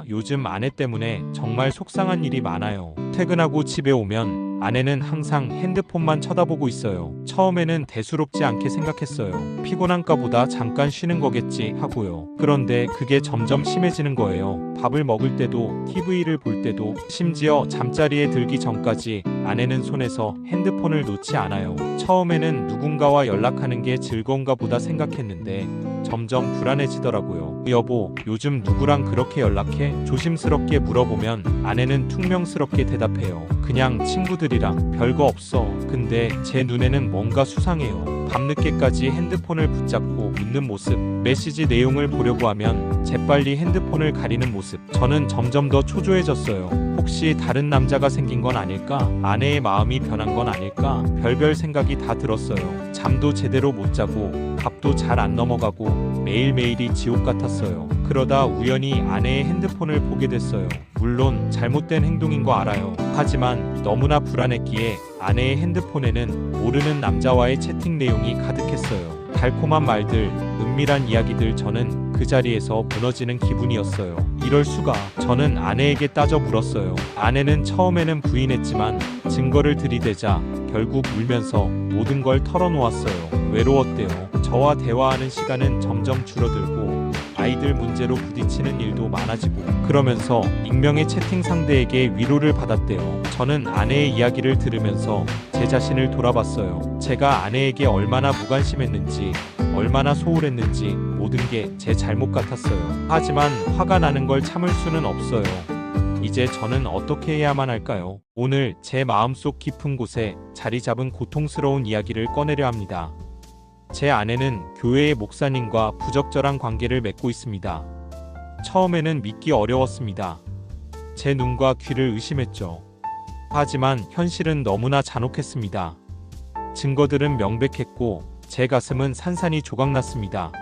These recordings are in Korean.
요즘 아내 때문에 정말 속상한 일이 많아요. 퇴근하고 집에 오면 아내는 항상 핸드폰만 쳐다보고 있어요. 처음에는 대수롭지 않게 생각했어요. 피곤한가 보다 잠깐 쉬는 거겠지 하고요. 그런데 그게 점점 심해지는 거예요. 밥을 먹을 때도 TV를 볼 때도 심지어 잠자리에 들기 전까지 아내는 손에서 핸드폰을 놓지 않아요. 처음에는 누군가와 연락하는 게 즐거운가 보다 생각했는데 점점 불안해지더라고요. 여보, 요즘 누구랑 그렇게 연락해? 조심스럽게 물어보면 아내는 퉁명스럽게 대답해요. 그냥 친구들이랑 별거 없어. 근데 제 눈에는 뭔가 수상해요. 밤늦게까지 핸드폰을 붙잡고 묻는 모습, 메시지 내용을 보려고 하면 재빨리 핸드폰을 가리는 모습. 저는 점점 더 초조해졌어요. 혹시 다른 남자가 생긴 건 아닐까? 아내의 마음이 변한 건 아닐까? 별별 생각이 다 들었어요. 잠도 제대로 못 자고 밥도 잘 안 넘어가고 매일매일이 지옥 같았어요. 그러다 우연히 아내의 핸드폰을 보게 됐어요. 물론 잘못된 행동인 거 알아요. 하지만 너무나 불안했기에 아내의 핸드폰에는 모르는 남자와의 채팅 내용이 가득했어요. 달콤한 말들, 은밀한 이야기들. 저는 그 자리에서 무너지는 기분이었어요. 이럴 수가. 저는 아내에게 따져 물었어요. 아내는 처음에는 부인했지만 증거를 들이대자 결국 울면서 모든 걸 털어놓았어요. 외로웠대요. 저와 대화하는 시간은 점점 줄어들고 아이들 문제로 부딪히는 일도 많아지고 그러면서 익명의 채팅 상대에게 위로를 받았대요. 저는 아내의 이야기를 들으면서 제 자신을 돌아봤어요. 제가 아내에게 얼마나 무관심했는지, 얼마나 소홀했는지 모든 게 제 잘못 같았어요. 하지만 화가 나는 걸 참을 수는 없어요. 이제 저는 어떻게 해야만 할까요? 오늘 제 마음속 깊은 곳에 자리 잡은 고통스러운 이야기를 꺼내려 합니다. 제 아내는 교회의 목사님과 부적절한 관계를 맺고 있습니다. 처음에는 믿기 어려웠습니다. 제 눈과 귀를 의심했죠. 하지만 현실은 너무나 잔혹했습니다. 증거들은 명백했고 제 가슴은 산산이 조각났습니다.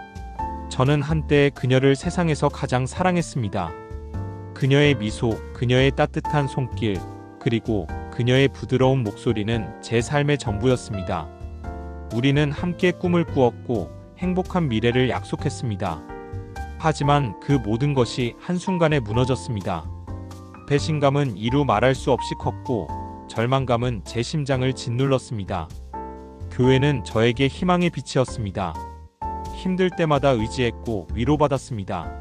저는 한때 그녀를 세상에서 가장 사랑했습니다. 그녀의 미소, 그녀의 따뜻한 손길, 그리고 그녀의 부드러운 목소리는 제 삶의 전부였습니다. 우리는 함께 꿈을 꾸었고 행복한 미래를 약속했습니다. 하지만 그 모든 것이 한순간에 무너졌습니다. 배신감은 이루 말할 수 없이 컸고 절망감은 제 심장을 짓눌렀습니다. 교회는 저에게 희망의 빛이었습니다. 힘들 때마다 의지했고 위로받았습니다.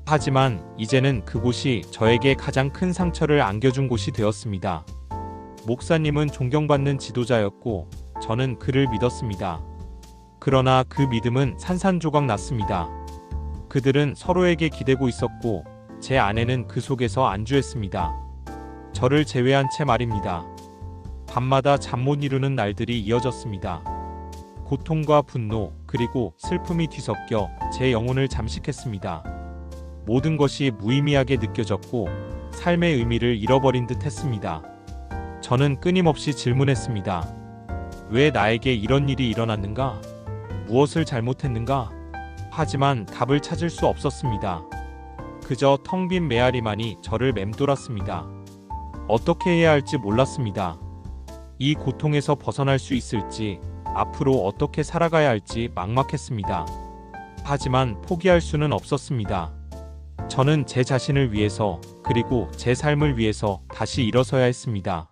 하지만 이제는 그곳이 저에게 가장 큰 상처를 안겨준 곳이 되었습니다. 목사님은 존경받는 지도자였고 저는 그를 믿었습니다. 그러나 그 믿음은 산산조각 났습니다. 그들은 서로에게 기대고 있었고 제 아내는 그 속에서 안주했습니다. 저를 제외한 채 말입니다. 밤마다 잠 못 이루는 날들이 이어졌습니다. 고통과 분노 그리고 슬픔이 뒤섞여 제 영혼을 잠식했습니다. 모든 것이 무의미하게 느껴졌고 삶의 의미를 잃어버린 듯 했습니다. 저는 끊임없이 질문했습니다. 왜 나에게 이런 일이 일어났는가? 무엇을 잘못했는가? 하지만 답을 찾을 수 없었습니다. 그저 텅 빈 메아리만이 저를 맴돌았습니다. 어떻게 해야 할지 몰랐습니다. 이 고통에서 벗어날 수 있을지, 앞으로 어떻게 살아가야 할지 막막했습니다. 하지만 포기할 수는 없었습니다. 저는 제 자신을 위해서, 그리고 제 삶을 위해서 다시 일어서야 했습니다.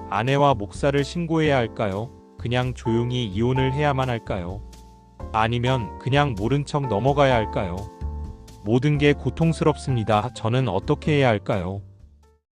아내와 목사를 신고해야 할까요? 그냥 조용히 이혼을 해야만 할까요? 아니면 그냥 모른 척 넘어가야 할까요? 모든 게 고통스럽습니다. 저는 어떻게 해야 할까요?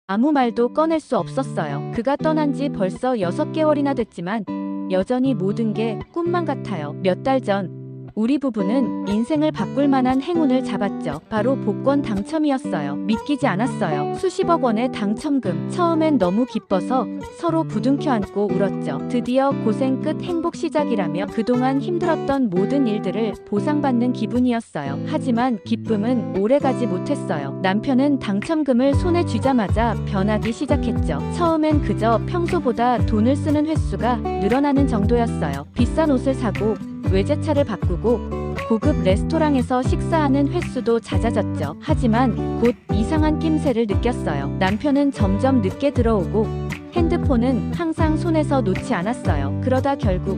아무 말도 꺼낼 수 없었어요. 그가 떠난 지 벌써 6개월이나 됐지만 여전히 모든 게 꿈만 같아요. 몇 달 전 우리 부부는 인생을 바꿀 만한 행운을 잡았죠. 바로 복권 당첨이었어요. 믿기지 않았어요. 수십억 원의 당첨금. 처음엔 너무 기뻐서 서로 부둥켜 안고 울었죠. 드디어 고생 끝 행복 시작이라며 그동안 힘들었던 모든 일들을 보상받는 기분이었어요. 하지만 기쁨은 오래가지 못했어요. 남편은 당첨금을 손에 쥐자마자 변하기 시작했죠. 처음엔 그저 평소보다 돈을 쓰는 횟수가 늘어나는 정도였어요. 비싼 옷을 사고 외제차를 바꾸고 고급 레스토랑에서 식사하는 횟수도 잦아졌죠. 하지만 곧 이상한 낌새를 느꼈어요. 남편은 점점 늦게 들어오고 핸드폰은 항상 손에서 놓지 않았어요. 그러다 결국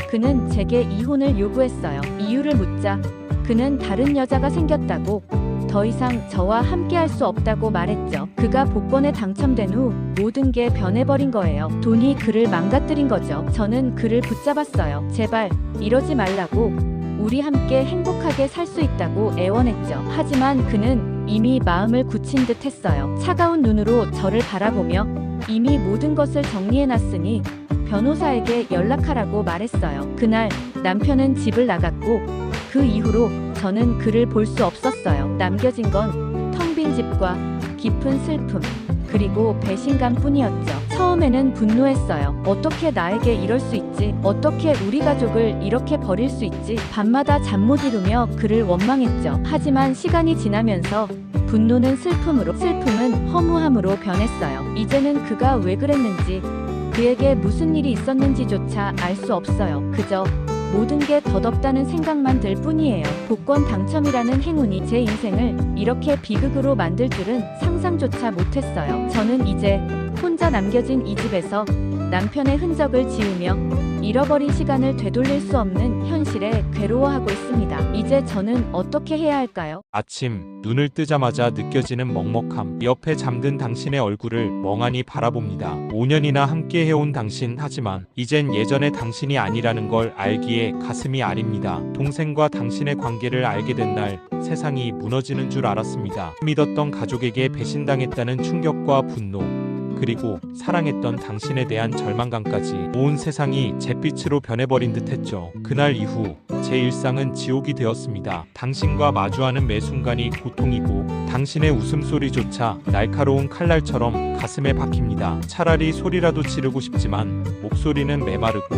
그는 제게 이혼을 요구했어요. 이유를 묻자 그는 다른 여자가 생겼다고 더 이상 저와 함께할 수 없다고 말했죠. 그가 복권에 당첨된 후 모든 게 변해버린 거예요. 돈이 그를 망가뜨린 거죠. 저는 그를 붙잡았어요. 제발 이러지 말라고. 우리 함께 행복하게 살 수 있다고 애원했죠. 하지만 그는 이미 마음을 굳힌 듯 했어요. 차가운 눈으로 저를 바라보며 이미 모든 것을 정리해놨으니 변호사에게 연락하라고 말했어요. 그날 남편은 집을 나갔고 그 이후로 저는 그를 볼 수 없었어요. 남겨진 건 텅 빈 집과 깊은 슬픔 그리고 배신감 뿐이었죠. 처음에는 분노했어요. 어떻게 나에게 이럴 수 있지? 어떻게 우리 가족을 이렇게 버릴 수 있지? 밤마다 잠 못 이루며 그를 원망했죠. 하지만 시간이 지나면서 분노는 슬픔으로, 슬픔은 허무함으로 변했어요. 이제는 그가 왜 그랬는지, 그에게 무슨 일이 있었는지조차 알 수 없어요. 그저 모든 게 덧없다는 생각만 들 뿐이에요. 복권 당첨이라는 행운이 제 인생을 이렇게 비극으로 만들 줄은 상상조차 못했어요. 저는 이제 혼자 남겨진 이 집에서 남편의 흔적을 지우며 잃어버린 시간을 되돌릴 수 없는 현실에 괴로워하고 있습니다. 이제 저는 어떻게 해야 할까요? 아침 눈을 뜨자마자 느껴지는 먹먹함. 옆에 잠든 당신의 얼굴을 멍하니 바라봅니다. 5년이나 함께 해온 당신, 하지만 이젠 예전의 당신이 아니라는 걸 알기에 가슴이 아립니다. 동생과 당신의 관계를 알게 된 날 세상이 무너지는 줄 알았습니다. 믿었던 가족에게 배신당했다는 충격과 분노, 그리고 사랑했던 당신에 대한 절망감까지 온 세상이 잿빛으로 변해버린 듯했죠. 그날 이후 제 일상은 지옥이 되었습니다. 당신과 마주하는 매 순간이 고통이고 당신의 웃음소리조차 날카로운 칼날처럼 가슴에 박힙니다. 차라리 소리라도 지르고 싶지만 목소리는 메마르고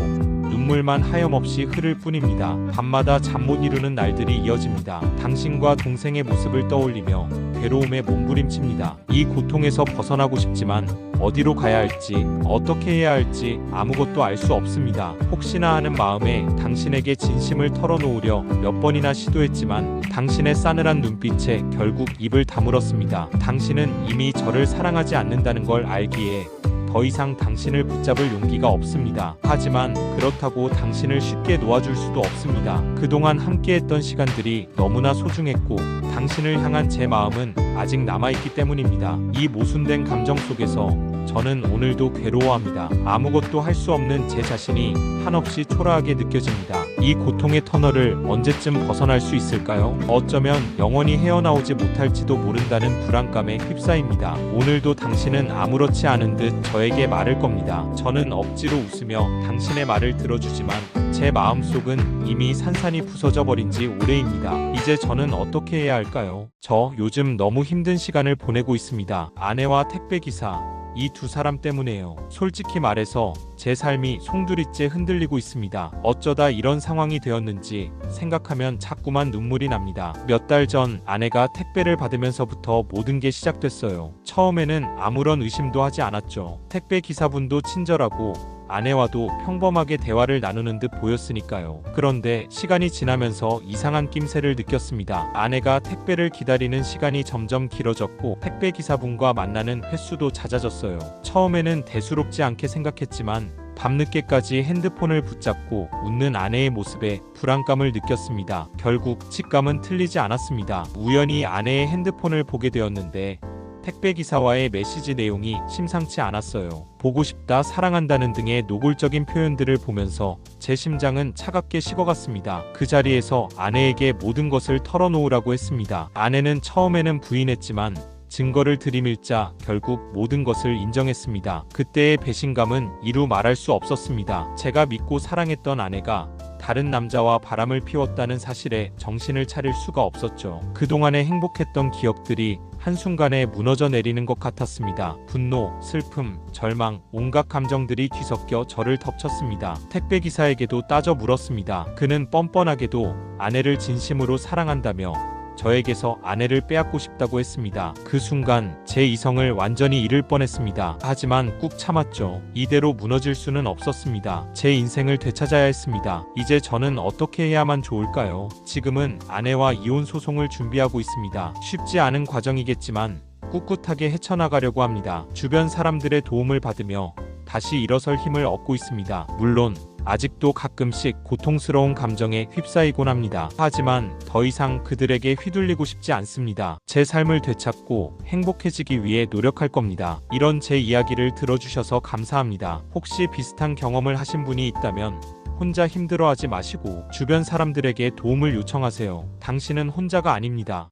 눈물만 하염없이 흐를 뿐입니다. 밤마다 잠 못 이루는 날들이 이어집니다. 당신과 동생의 모습을 떠올리며 괴로움에 몸부림칩니다. 이 고통에서 벗어나고 싶지만 어디로 가야 할지, 어떻게 해야 할지 아무것도 알 수 없습니다. 혹시나 하는 마음에 당신에게 진심을 털어놓으려 몇 번이나 시도했지만 당신의 싸늘한 눈빛에 결국 입을 다물었습니다. 당신은 이미 저를 사랑하지 않는다는 걸 알기에 더 이상 당신을 붙잡을 용기가 없습니다. 하지만 그렇다고 당신을 쉽게 놓아줄 수도 없습니다. 그동안 함께했던 시간들이 너무나 소중했고 당신을 향한 제 마음은 아직 남아있기 때문입니다. 이 모순된 감정 속에서 저는 오늘도 괴로워합니다. 아무것도 할 수 없는 제 자신이 한없이 초라하게 느껴집니다. 이 고통의 터널을 언제쯤 벗어날 수 있을까요? 어쩌면 영원히 헤어나오지 못할지도 모른다는 불안감에 휩싸입니다. 오늘도 당신은 아무렇지 않은 듯 저에게 말을 겁니다. 저는 억지로 웃으며 당신의 말을 들어주지만 제 마음속은 이미 산산이 부서져 버린 지 오래입니다. 이제 저는 어떻게 해야 할까요? 저 요즘 너무 힘든 시간을 보내고 있습니다. 아내와 택배기사, 이 두 사람 때문에요. 솔직히 말해서 제 삶이 송두리째 흔들리고 있습니다. 어쩌다 이런 상황이 되었는지 생각하면 자꾸만 눈물이 납니다. 몇 달 전 아내가 택배를 받으면서부터 모든 게 시작됐어요. 처음에는 아무런 의심도 하지 않았죠. 택배 기사분도 친절하고 아내와도 평범하게 대화를 나누는 듯 보였으니까요. 그런데 시간이 지나면서 이상한 낌새를 느꼈습니다. 아내가 택배를 기다리는 시간이 점점 길어졌고 택배 기사분과 만나는 횟수도 잦아졌어요. 처음에는 대수롭지 않게 생각했지만 밤늦게까지 핸드폰을 붙잡고 웃는 아내의 모습에 불안감을 느꼈습니다. 결국 직감은 틀리지 않았습니다. 우연히 아내의 핸드폰을 보게 되었는데 택배기사와의 메시지 내용이 심상치 않았어요. 보고 싶다, 사랑한다는 등의 노골적인 표현들을 보면서 제 심장은 차갑게 식어갔습니다. 그 자리에서 아내에게 모든 것을 털어놓으라고 했습니다. 아내는 처음에는 부인했지만 증거를 들이밀자 결국 모든 것을 인정했습니다. 그때의 배신감은 이루 말할 수 없었습니다. 제가 믿고 사랑했던 아내가 다른 남자와 바람을 피웠다는 사실에 정신을 차릴 수가 없었죠. 그동안의 행복했던 기억들이 한순간에 무너져 내리는 것 같았습니다. 분노, 슬픔, 절망, 온갖 감정들이 뒤섞여 저를 덮쳤습니다. 택배기사에게도 따져 물었습니다. 그는 뻔뻔하게도 아내를 진심으로 사랑한다며 저에게서 아내를 빼앗고 싶다고 했습니다. 그 순간 제 이성을 완전히 잃을 뻔했습니다. 하지만 꾹 참았죠. 이대로 무너질 수는 없었습니다. 제 인생을 되찾아야 했습니다. 이제 저는 어떻게 해야만 좋을까요? 지금은 아내와 이혼 소송을 준비하고 있습니다. 쉽지 않은 과정이겠지만 꿋꿋하게 헤쳐나가려고 합니다. 주변 사람들의 도움을 받으며 다시 일어설 힘을 얻고 있습니다. 물론 아직도 가끔씩 고통스러운 감정에 휩싸이곤 합니다. 하지만 더 이상 그들에게 휘둘리고 싶지 않습니다. 제 삶을 되찾고 행복해지기 위해 노력할 겁니다. 이런 제 이야기를 들어주셔서 감사합니다. 혹시 비슷한 경험을 하신 분이 있다면 혼자 힘들어하지 마시고 주변 사람들에게 도움을 요청하세요. 당신은 혼자가 아닙니다.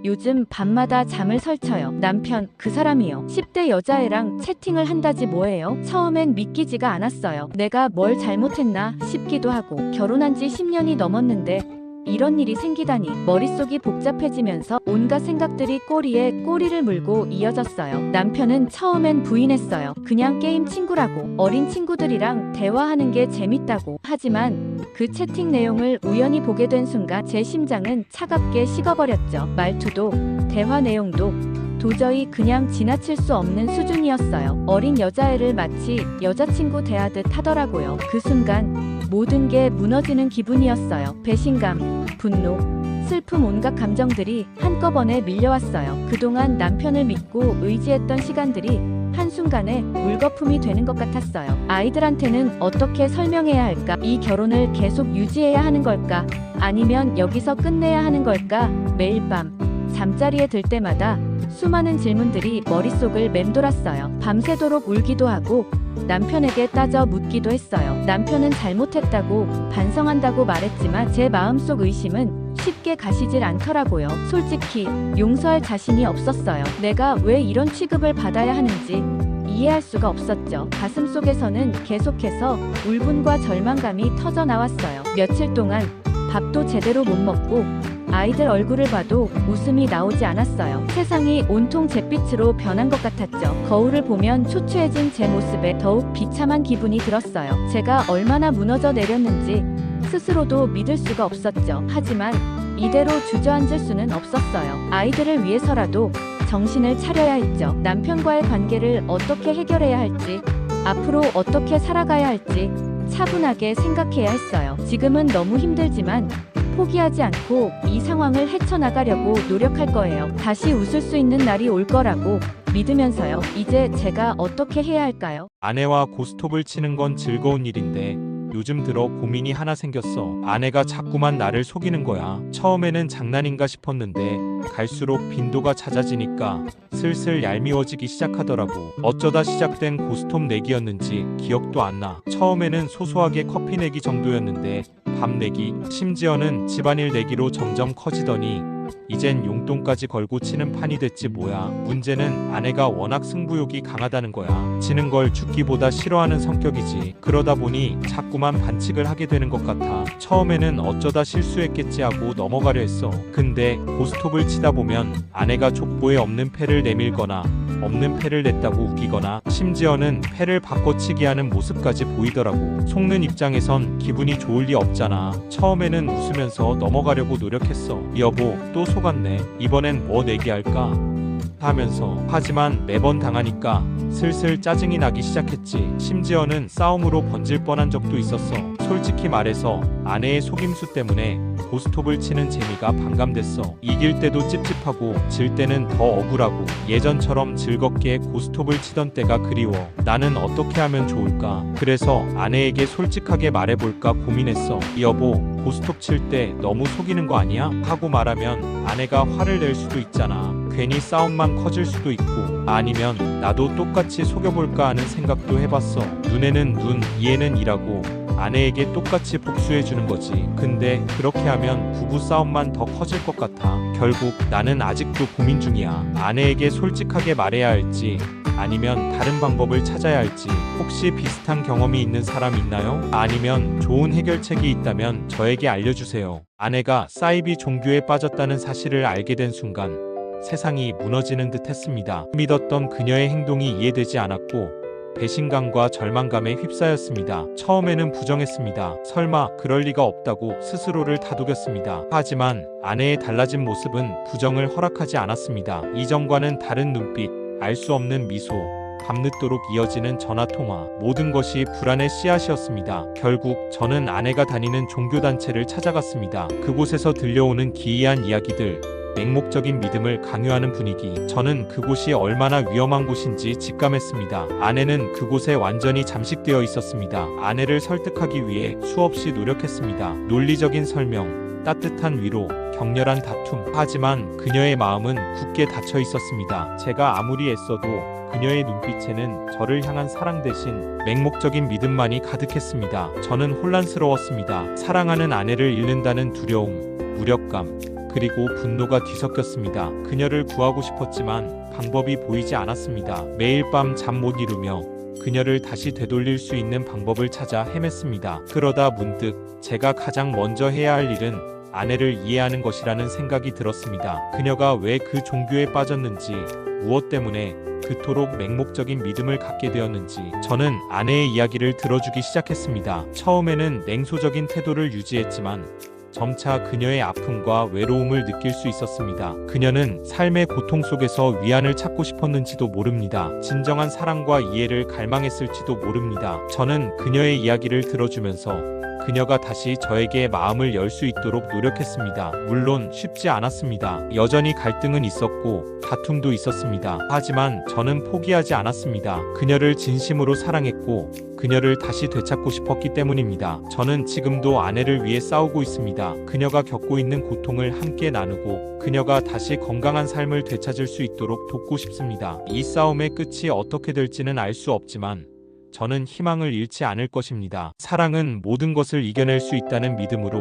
요즘 밤마다 잠을 설쳐요. 남편, 그 사람이요. 10대 여자애랑 채팅을 한다지 뭐예요? 처음엔 믿기지가 않았어요. 내가 뭘 잘못했나 싶기도 하고 결혼한 지 10년이 넘었는데 이런 일이 생기다니 머릿속이 복잡해지면서 온갖 생각들이 꼬리에 꼬리를 물고 이어졌어요. 남편은 처음엔 부인했어요. 그냥 게임 친구라고, 어린 친구들이랑 대화하는 게 재밌다고. 하지만 그 채팅 내용을 우연히 보게 된 순간 제 심장은 차갑게 식어버렸죠. 말투도 대화 내용도 도저히 그냥 지나칠 수 없는 수준이었어요. 어린 여자애를 마치 여자친구 대하듯 하더라고요. 그 순간 모든 게 무너지는 기분이었어요. 배신감, 분노, 슬픔, 온갖 감정들이 한꺼번에 밀려왔어요. 그동안 남편을 믿고 의지했던 시간들이 한순간에 물거품이 되는 것 같았어요. 아이들한테는 어떻게 설명해야 할까? 이 결혼을 계속 유지해야 하는 걸까? 아니면 여기서 끝내야 하는 걸까? 매일 밤 잠자리에 들 때마다 수많은 질문들이 머릿속을 맴돌았어요. 밤새도록 울기도 하고 남편에게 따져 묻기도 했어요. 남편은 잘못했다고 반성한다고 말했지만 제 마음속 의심은 쉽게 가시질 않더라고요. 솔직히 용서할 자신이 없었어요. 내가 왜 이런 취급을 받아야 하는지 이해할 수가 없었죠. 가슴속에서는 계속해서 울분과 절망감이 터져 나왔어요. 며칠 동안 밥도 제대로 못 먹고 아이들 얼굴을 봐도 웃음이 나오지 않았어요. 세상이 온통 잿빛으로 변한 것 같았죠. 거울을 보면 초췌해진 제 모습에 더욱 비참한 기분이 들었어요. 제가 얼마나 무너져 내렸는지 스스로도 믿을 수가 없었죠. 하지만 이대로 주저앉을 수는 없었어요. 아이들을 위해서라도 정신을 차려야 했죠. 남편과의 관계를 어떻게 해결해야 할지, 앞으로 어떻게 살아가야 할지 차분하게 생각해야 했어요. 지금은 너무 힘들지만 포기하지 않고 이 상황을 헤쳐나가려고 노력할 거예요. 다시 웃을 수 있는 날이 올 거라고 믿으면서요. 이제 제가 어떻게 해야 할까요? 아내와 고스톱을 치는 건 즐거운 일인데 요즘 들어 고민이 하나 생겼어. 아내가 자꾸만 나를 속이는 거야. 처음에는 장난인가 싶었는데 갈수록 빈도가 잦아지니까 슬슬 얄미워지기 시작하더라고. 어쩌다 시작된 고스톱 내기였는지 기억도 안 나. 처음에는 소소하게 커피 내기 정도였는데 밥 내기, 심지어는 집안일 내기로 점점 커지더니 이젠 용돈까지 걸고 치는 판이 됐지 뭐야. 문제는 아내가 워낙 승부욕이 강하다는 거야. 지는 걸 죽기보다 싫어하는 성격이지. 그러다 보니 자꾸만 반칙을 하게 되는 것 같아. 처음에는 어쩌다 실수했겠지 하고 넘어가려 했어. 근데 고스톱을 치다 보면 아내가 족보에 없는 패를 내밀거나 없는 패를 냈다고 우기거나 심지어는 패를 바꿔치기 하는 모습까지 보이더라고. 속는 입장에선 기분이 좋을 리 없잖아. 처음에는 웃으면서 넘어가려고 노력했어. 여보, 또 속았네. 이번엔 뭐 내기할까? 하면서. 하지만 매번 당하니까 슬슬 짜증이 나기 시작했지. 심지어는 싸움으로 번질 뻔한 적도 있었어. 솔직히 말해서 아내의 속임수 때문에 고스톱을 치는 재미가 반감됐어. 이길 때도 찝찝하고 질 때는 더 억울하고 예전처럼 즐겁게 고스톱을 치던 때가 그리워. 나는 어떻게 하면 좋을까? 그래서 아내에게 솔직하게 말해볼까 고민했어. 여보, 고스톱 칠 때 너무 속이는 거 아니야? 하고 말하면 아내가 화를 낼 수도 있잖아. 괜히 싸움만 커질 수도 있고 아니면 나도 똑같이 속여볼까 하는 생각도 해봤어. 눈에는 눈, 이에는 이라고 아내에게 똑같이 복수해주는 거지. 근데 그렇게 하면 부부싸움만 더 커질 것 같아. 결국 나는 아직도 고민 중이야. 아내에게 솔직하게 말해야 할지 아니면 다른 방법을 찾아야 할지. 혹시 비슷한 경험이 있는 사람 있나요? 아니면 좋은 해결책이 있다면 저에게 알려주세요. 아내가 사이비 종교에 빠졌다는 사실을 알게 된 순간 세상이 무너지는 듯 했습니다. 믿었던 그녀의 행동이 이해되지 않았고 배신감과 절망감에 휩싸였습니다. 처음에는 부정했습니다. 설마 그럴 리가 없다고 스스로를 다독였습니다. 하지만 아내의 달라진 모습은 부정을 허락하지 않았습니다. 이전과는 다른 눈빛, 알 수 없는 미소, 밤늦도록 이어지는 전화통화, 모든 것이 불안의 씨앗이었습니다. 결국 저는 아내가 다니는 종교단체를 찾아갔습니다. 그곳에서 들려오는 기이한 이야기들, 맹목적인 믿음을 강요하는 분위기. 저는 그곳이 얼마나 위험한 곳인지 직감했습니다. 아내는 그곳에 완전히 잠식되어 있었습니다. 아내를 설득하기 위해 수없이 노력했습니다. 논리적인 설명, 따뜻한 위로, 격렬한 다툼. 하지만 그녀의 마음은 굳게 닫혀 있었습니다. 제가 아무리 애써도 그녀의 눈빛에는 저를 향한 사랑 대신 맹목적인 믿음만이 가득했습니다. 저는 혼란스러웠습니다. 사랑하는 아내를 잃는다는 두려움, 무력감, 그리고 분노가 뒤섞였습니다. 그녀를 구하고 싶었지만 방법이 보이지 않았습니다. 매일 밤 잠 못 이루며 그녀를 다시 되돌릴 수 있는 방법을 찾아 헤맸습니다. 그러다 문득 제가 가장 먼저 해야 할 일은 아내를 이해하는 것이라는 생각이 들었습니다. 그녀가 왜 그 종교에 빠졌는지, 무엇 때문에 그토록 맹목적인 믿음을 갖게 되었는지 저는 아내의 이야기를 들어주기 시작했습니다. 처음에는 냉소적인 태도를 유지했지만 점차 그녀의 아픔과 외로움을 느낄 수 있었습니다. 그녀는 삶의 고통 속에서 위안을 찾고 싶었는지도 모릅니다. 진정한 사랑과 이해를 갈망했을지도 모릅니다. 저는 그녀의 이야기를 들어주면서 그녀가 다시 저에게 마음을 열 수 있도록 노력했습니다. 물론 쉽지 않았습니다. 여전히 갈등은 있었고 다툼도 있었습니다. 하지만 저는 포기하지 않았습니다. 그녀를 진심으로 사랑했고 그녀를 다시 되찾고 싶었기 때문입니다. 저는 지금도 아내를 위해 싸우고 있습니다. 그녀가 겪고 있는 고통을 함께 나누고 그녀가 다시 건강한 삶을 되찾을 수 있도록 돕고 싶습니다. 이 싸움의 끝이 어떻게 될지는 알 수 없지만 저는 희망을 잃지 않을 것입니다. 사랑은 모든 것을 이겨낼 수 있다는 믿음으로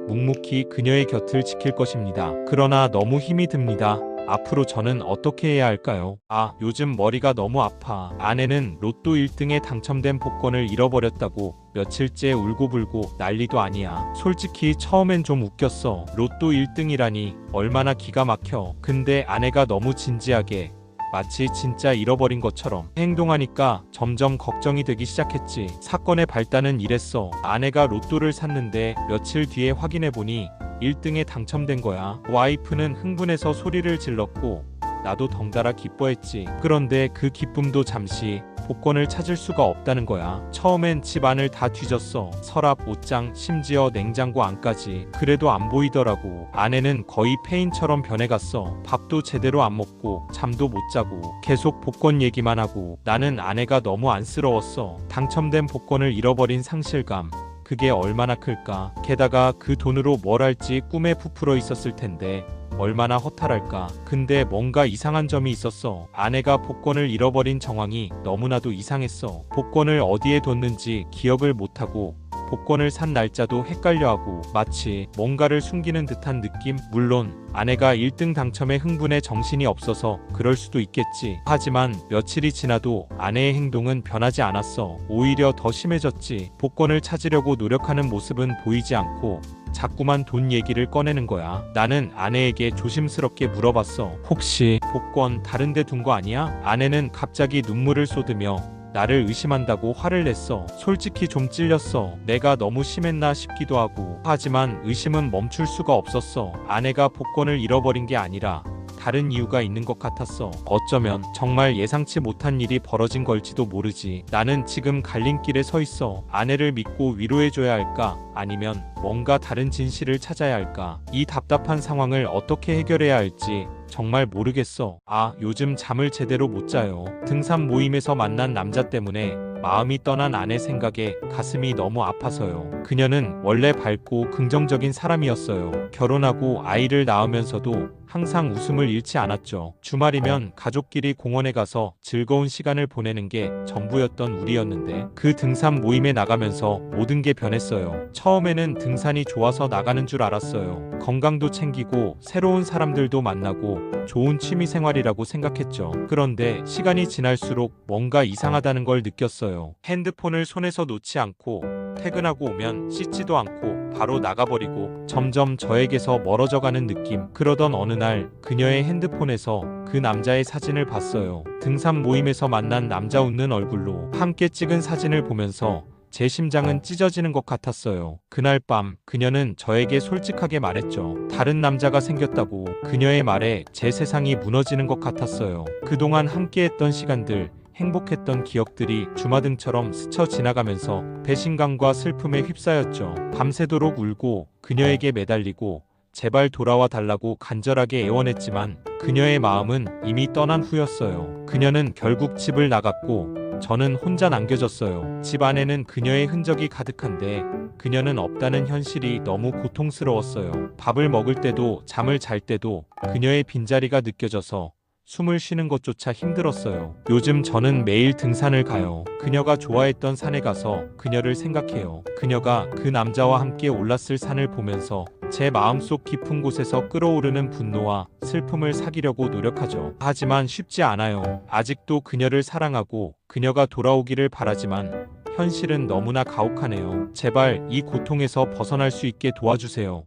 묵묵히 그녀의 곁을 지킬 것입니다. 그러나 너무 힘이 듭니다. 앞으로 저는 어떻게 해야 할까요? 요즘 머리가 너무 아파. 아내는 로또 1등에 당첨된 복권을 잃어버렸다고 며칠째 울고불고 난리도 아니야. 솔직히 처음엔 좀 웃겼어. 로또 1등이라니 얼마나 기가 막혀. 근데 아내가 너무 진지하게 마치 진짜 잃어버린 것처럼 행동하니까 점점 걱정이 되기 시작했지. 사건의 발단은 이랬어. 아내가 로또를 샀는데 며칠 뒤에 확인해보니 1등에 당첨된 거야. 와이프는 흥분해서 소리를 질렀고 나도 덩달아 기뻐했지. 그런데 그 기쁨도 잠시 복권을 찾을 수가 없다는 거야. 처음엔 집 안을 다 뒤졌어. 서랍, 옷장, 심지어 냉장고 안까지. 그래도 안 보이더라고. 아내는 거의 폐인처럼 변해갔어. 밥도 제대로 안 먹고 잠도 못 자고 계속 복권 얘기만 하고. 나는 아내가 너무 안쓰러웠어. 당첨된 복권을 잃어버린 상실감. 그게 얼마나 클까. 게다가 그 돈으로 뭘 할지 꿈에 부풀어 있었을 텐데 얼마나 허탈할까. 근데 뭔가 이상한 점이 있었어. 아내가 복권을 잃어버린 정황이 너무나도 이상했어. 복권을 어디에 뒀는지 기억을 못하고 복권을 산 날짜도 헷갈려하고 마치 뭔가를 숨기는 듯한 느낌? 물론 아내가 1등 당첨에 흥분해 정신이 없어서 그럴 수도 있겠지. 하지만 며칠이 지나도 아내의 행동은 변하지 않았어. 오히려 더 심해졌지. 복권을 찾으려고 노력하는 모습은 보이지 않고 자꾸만 돈 얘기를 꺼내는 거야. 나는 아내에게 조심스럽게 물어봤어. 혹시 복권 다른 데 둔 거 아니야? 아내는 갑자기 눈물을 쏟으며 나를 의심한다고 화를 냈어. 솔직히 좀 찔렸어. 내가 너무 심했나 싶기도 하고. 하지만 의심은 멈출 수가 없었어. 아내가 복권을 잃어버린 게 아니라 다른 이유가 있는 것 같았어. 어쩌면 정말 예상치 못한 일이 벌어진 걸지도 모르지. 나는 지금 갈림길에 서 있어. 아내를 믿고 위로해줘야 할까? 아니면 뭔가 다른 진실을 찾아야 할까? 이 답답한 상황을 어떻게 해결해야 할지 정말 모르겠어. 요즘 잠을 제대로 못 자요. 등산 모임에서 만난 남자 때문에 마음이 떠난 아내 생각에 가슴이 너무 아파서요. 그녀는 원래 밝고 긍정적인 사람이었어요. 결혼하고 아이를 낳으면서도 항상 웃음을 잃지 않았죠. 주말이면 가족끼리 공원에 가서 즐거운 시간을 보내는 게 전부였던 우리였는데 그 등산 모임에 나가면서 모든 게 변했어요. 처음에는 등산이 좋아서 나가는 줄 알았어요. 건강도 챙기고 새로운 사람들도 만나고 좋은 취미 생활이라고 생각했죠. 그런데 시간이 지날수록 뭔가 이상하다는 걸 느꼈어요. 핸드폰을 손에서 놓지 않고 퇴근하고 오면 씻지도 않고 바로 나가버리고 점점 저에게서 멀어져가는 느낌. 그러던 어느 날 그녀의 핸드폰에서 그 남자의 사진을 봤어요. 등산 모임에서 만난 남자 웃는 얼굴로 함께 찍은 사진을 보면서 제 심장은 찢어지는 것 같았어요. 그날 밤 그녀는 저에게 솔직하게 말했죠. 다른 남자가 생겼다고. 그녀의 말에 제 세상이 무너지는 것 같았어요. 그동안 함께했던 시간들, 행복했던 기억들이 주마등처럼 스쳐 지나가면서 배신감과 슬픔에 휩싸였죠. 밤새도록 울고 그녀에게 매달리고 제발 돌아와 달라고 간절하게 애원했지만 그녀의 마음은 이미 떠난 후였어요. 그녀는 결국 집을 나갔고 저는 혼자 남겨졌어요. 집 안에는 그녀의 흔적이 가득한데 그녀는 없다는 현실이 너무 고통스러웠어요. 밥을 먹을 때도 잠을 잘 때도 그녀의 빈자리가 느껴져서 숨을 쉬는 것조차 힘들었어요. 요즘 저는 매일 등산을 가요. 그녀가 좋아했던 산에 가서 그녀를 생각해요. 그녀가 그 남자와 함께 올랐을 산을 보면서 제 마음속 깊은 곳에서 끓어오르는 분노와 슬픔을 사귀려고 노력하죠. 하지만 쉽지 않아요. 아직도 그녀를 사랑하고 그녀가 돌아오기를 바라지만 현실은 너무나 가혹하네요. 제발 이 고통에서 벗어날 수 있게 도와주세요.